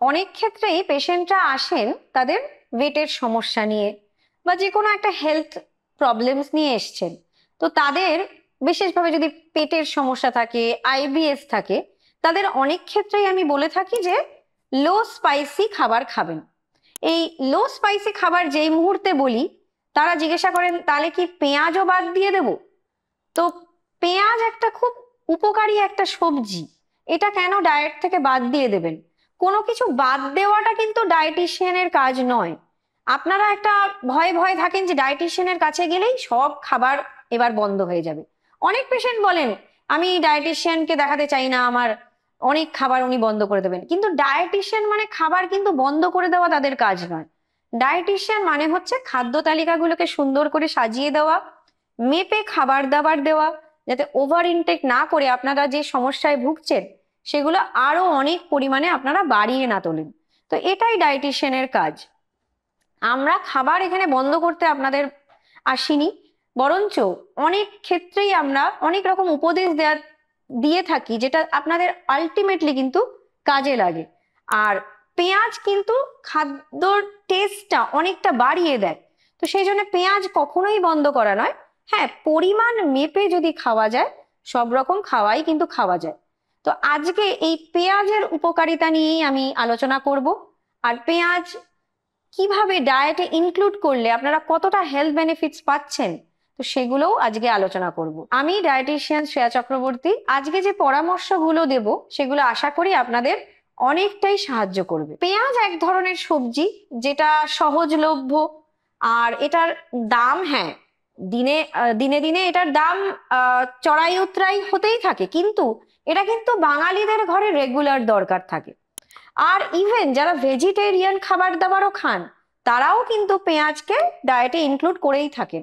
অনেক ক্ষেত্রেই পেশেন্টরা আসেন তাদের ওয়েটের সমস্যা নিয়ে বা যে কোনো একটা হেলথ প্রবলেমস নিয়ে এসছেন। তো তাদের বিশেষভাবে যদি পেটের সমস্যা থাকে, আইবিএস থাকে, তাদের অনেক ক্ষেত্রেই আমি বলে থাকি যে লো স্পাইসি খাবার খাবেন। এই লো স্পাইসি খাবার যেই মুহূর্তে বলি, তারা জিজ্ঞাসা করেন তাহলে কি পেঁয়াজও বাদ দিয়ে দেব? তো পেঁয়াজ একটা খুব উপকারী একটা সবজি, এটা কেন ডায়েট থেকে বাদ দিয়ে দেবেন? কোনো কিছু বাদ দেওয়াটা কিন্তু ডায়েটিশিয়ানের কাজ নয়। আপনারা একটা ভয়ে ভয়ে থাকেন যে ডায়েটিশিয়ানের কাছে গেলেই সব খাবার এবার বন্ধ হয়ে যাবে। অনেক পেশেন্ট বলেন আমি ডায়েটিশিয়ানকে দেখাতে চাই না, আমার অনেক খাবার উনি বন্ধ করে দেবেন। কিন্তু ডায়েটিশিয়ান মানে খাবার কিন্তু বন্ধ করে দেওয়া তাদের কাজ নয়। ডায়েটিশিয়ান মানে হচ্ছে খাদ্য তালিকাগুলোকে সুন্দর করে সাজিয়ে দেওয়া, মেপে খাবার দাবার দেওয়া, যাতে ওভার ইনটেক না করে আপনারা যে সমস্যায় ভুগছেন সেগুলো আরো অনেক পরিমাণে আপনারা বাড়িয়ে না তোলেন। তো এটাই ডায়েটিশিয়ানের কাজ। আমরা খাবার এখানে বন্ধ করতে আপনাদের আসিনি, বরঞ্চ অনেক ক্ষেত্রেই আমরা অনেক রকম উপদেশ দিয়ে থাকি যেটা আপনাদের আলটিমেটলি কিন্তু কাজে লাগে। আর পেঁয়াজ কিন্তু খাদ্যর টেস্টটা অনেকটা বাড়িয়ে দেয়। তো সেই জন্য পেঁয়াজ কখনোই বন্ধ করা নয়। হ্যাঁ, পরিমাণ মেপে যদি খাওয়া যায়, সব রকম খাওয়াই কিন্তু খাওয়া যায়। তো আজকে এই পেঁয়াজের উপকারিতা নিয়েই আমি আলোচনা করব। আর পেঁয়াজ কিভাবে ডায়েটে ইনক্লুড করলে আপনারা কতটা হেলথ বেনিফিটস পাচ্ছেন, তো সেগুলোও আজকে আলোচনা করব। আমি ডায়েটিশিয়ান শ্রেয়া চক্রবর্তী। আজকে যে পরামর্শগুলো দেব সেগুলো আশা করি আপনাদের অনেকটাই সাহায্য করবে। পেঁয়াজ এক ধরনের সবজি যেটা সহজলভ্য, আর এটার দাম, হ্যাঁ, দিনে দিনে এটার দাম চড়াই উতরাই হতেই থাকে, কিন্তু এটা কিন্তু বাঙালিদের ঘরে রেগুলার দরকার থাকে। আর ইভেন যারা ভেজিটেরিয়ান খাবার দাবারও খান, তারাও কিন্তু পেঁয়াজকে ডায়েটে ইনক্লুড করেই থাকেন।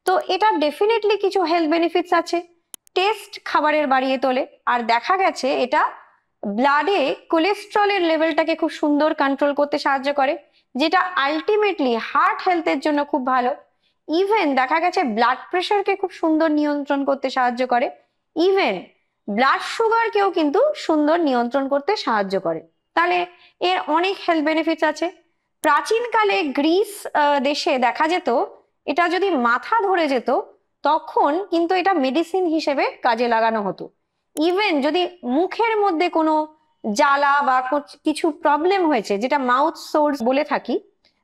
তো এটা ডেফিনেটলি কিছু হেলথ বেনিফিটস আছে। টেস্ট খাবারের বাড়িয়ে তোলে, আর দেখা গেছে এটা ব্লাডে কোলেস্ট্রলের লেভেলটাকে খুব সুন্দর কন্ট্রোল করতে সাহায্য করে, যেটা আলটিমেটলি হার্ট হেলথের জন্য খুব ভালো। ইভেন দেখা গেছে ব্লাড প্রেশারকে খুব সুন্দর নিয়ন্ত্রণ করতে সাহায্য করে। ইভেন ব্লাড সুগারকেও কিন্তু সুন্দর নিয়ন্ত্রণ করতে সাহায্য করে। তাহলে এর অনেক হেলথ বেনিফিটস আছে। প্রাচীনকালে গ্রিস দেশে দেখা যেত এটা যদি মাথা ধরে যেত, তখন কিন্তু এটা মেডিসিন হিসেবে কাজে লাগানো হতো। ইভেন যদি মুখের মধ্যে কোনো জ্বালা বা কিছু প্রবলেম হয়েছে, যেটা মাউথ সোর্স বলে থাকি,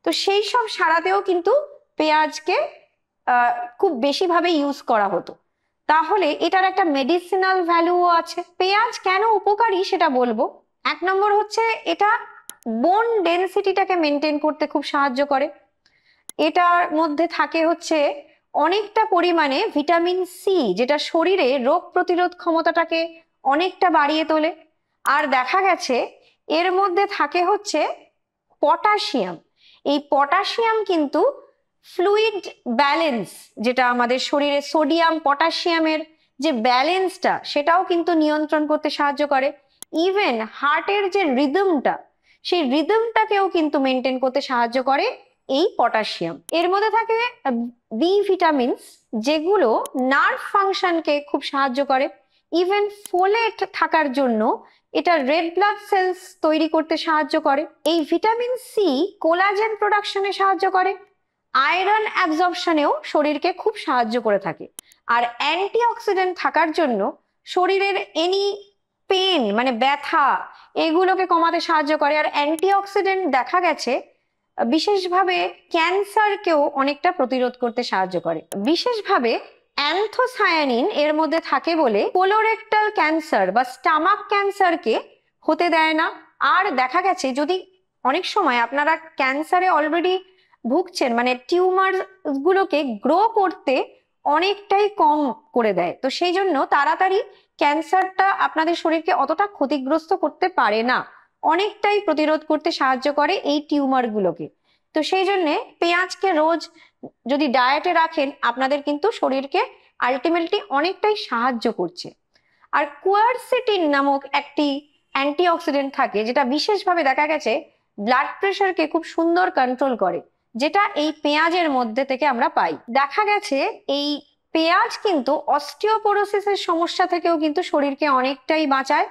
তো সেই সব সারাতেও কিন্তু পেঁয়াজকে খুব বেশিভাবে ইউজ করা হতো। তাহলে এটার একটা মেডিসিনাল ভ্যালুও আছে। পেঁয়াজ কেন উপকারী সেটা বলবো। এক নম্বর হচ্ছে এটা বোন ডেনসিটিটাকে মেনটেন করতে খুব সাহায্য করে। এটার মধ্যে থাকে হচ্ছে অনেকটা পরিমাণে ভিটামিন সি, যেটা শরীরে রোগ প্রতিরোধ ক্ষমতাটাকে অনেকটা বাড়িয়ে তোলে। আর দেখা গেছে এর মধ্যে থাকে হচ্ছে পটাশিয়াম। এই পটাশিয়াম কিন্তু ফ্লুইড ব্যালেন্স, যেটা আমাদের শরীরে সোডিয়াম পটাশিয়ামের যে ব্যালেন্সটা, সেটাও কিন্তু নিয়ন্ত্রণ করতে সাহায্য করে। ইভেন হার্টের যে রিদমটা, সেই রিদমটাকেও কিন্তু মেনটেন করতে সাহায্য করে এই পটাশিয়াম। এর মধ্যে থাকে বি ভিটামিনস, যেগুলো নার্ভ ফাংশনকে খুব সাহায্য করে। ইভেন ফোলেট থাকার জন্য এটা রেড ব্লাড সেলস তৈরি করতে সাহায্য করে। এই ভিটামিন সি কোলাজেন প্রোডাকশনে সাহায্য করে। আয়রন অ্যাবজর্পশনেও শরীরকে খুব সাহায্য করে থাকে। আর অ্যান্টিঅক্সিডেন্ট থাকার জন্য শরীরের এনি পেন মানে ব্যথা, এগুলোকে কমাতে সাহায্য করে। আর অ্যান্টিঅক্সিডেন্ট দেখা গেছে বিশেষভাবে ক্যান্সারকেও অনেকটা প্রতিরোধ করতে সাহায্য করে। বিশেষভাবে অ্যান্থোসায়ানিন এর মধ্যে থাকে বলে কোলোরেক্টাল ক্যান্সার বা স্টামাক ক্যান্সারকে হতে দেয় না। আর দেখা গেছে যদি অনেক সময় আপনারা ক্যান্সারে অলরেডি ভুগছেন, মানে টিউমার গুলোকে গ্রো করতে অনেকটাই কম করে দেয়। তো সেই জন্য তাড়াতাড়ি ক্যান্সারটা আপনাদের শরীরকে অতটা ক্ষতিগ্রস্ত করতে পারে না, অনেকটাই প্রতিরোধ করতে সাহায্য করে এই টিউমার গুলোকে। তো সেই জন্য পেঁয়াজকে রোজ যদি ডায়েটে রাখেন, আপনাদের কিন্তু শরীরকে আলটিমেটলি অনেকটাই সাহায্য করছে। আর কুয়ারসিটিন নামক একটি অ্যান্টিঅক্সিডেন্ট থাকে, যেটা বিশেষভাবে দেখা গেছে ব্লাড প্রেশারকে খুব সুন্দর কন্ট্রোল করে, যেটা এই পেঁয়াজের মধ্যে থেকে আমরা পাই। দেখা গেছে এই পেঁয়াজ কিন্তু অস্টিওপোরোসিসের সমস্যা থেকেও কিন্তু শরীরকে অনেকটাই বাঁচায়।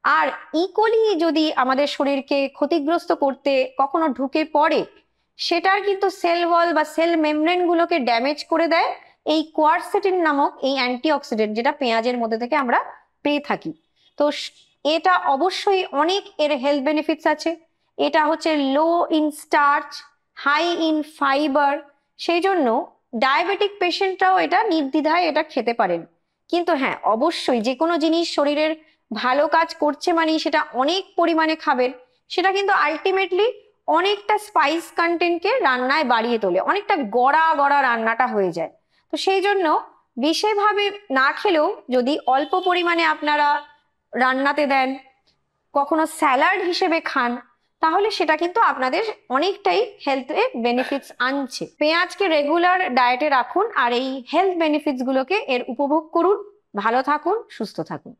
আর ইকোলি যদি আমাদের শরীরকে ক্ষতিগ্রস্ত করতে কখনো ঢুকে পড়ে, সেটার কিন্তু সেল ওয়াল বা সেল মেমব্রেন গুলোকে ড্যামেজ করে দেয় এই কোয়ারসেটিন নামক এই অ্যান্টিঅক্সিডেন্ট, যেটা পেঁয়াজের মধ্যে থেকে আমরা পেয়ে থাকি। তো এটা অবশ্যই অনেক এর হেলথ বেনিফিটস আছে। এটা হচ্ছে low in starch, high in fibre, সেই জন্য ডায়াবেটিক পেশেন্টরাও এটা নির্দ্বিধায় এটা খেতে পারেন। কিন্তু হ্যাঁ, অবশ্যই যে কোনো জিনিস শরীরের ভালো কাজ করছে মানে সেটা অনেক পরিমাণে খাবেন, সেটা কিন্তু আলটিমেটলি অনেকটা স্পাইস কন্টেন্টকে রান্নায় বাড়িয়ে তোলে, অনেকটা গড়া গড়া রান্নাটা হয়ে যায়। তো সেই জন্য বিশেষভাবে না খেলেও যদি অল্প পরিমাণে আপনারা রান্নাতে দেন, কখনো স্যালাড হিসেবে খান, তাহলে সেটা কিন্তু আপনাদের অনেকটাই হেলথে বেনিফিটস আনছে। পেঁয়াজকে রেগুলার ডায়েটে রাখুন আর এই হেলথ বেনিফিটস গুলোকে এর উপভোগ করুন। ভালো থাকুন, সুস্থ থাকুন।